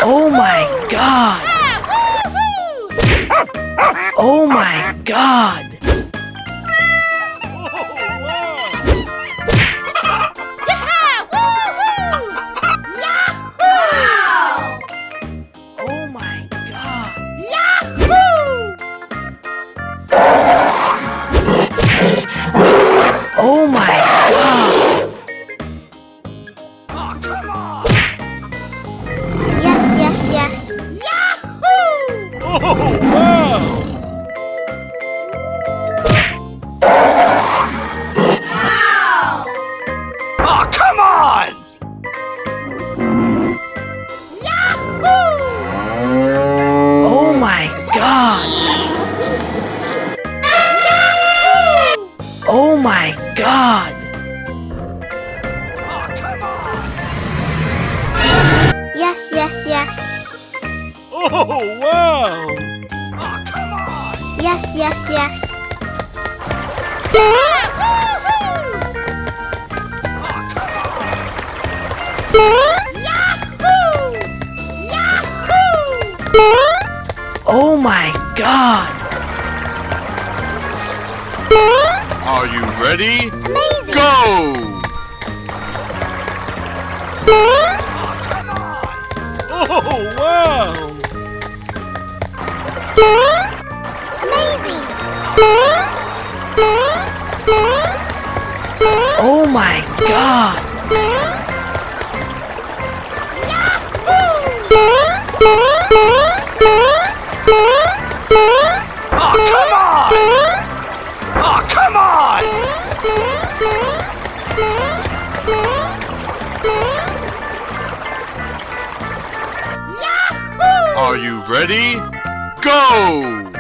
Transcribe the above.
Oh my God! Oh my God! Oh my God! Oh my God! Oh, come on! Yes, yes, yes. Oh, wow! Oh, come on! Oh my God! Oh my God! Oh, come on! Yes, yes, yes. Oh, wow! Oh, come on! Yes, yes, yes. Oh, come on! Oh my God! Are you ready? Amazing. Go! Oh, wow! Amazing. Oh my God! Oh, come on! Oh, come on! Are you ready? Go!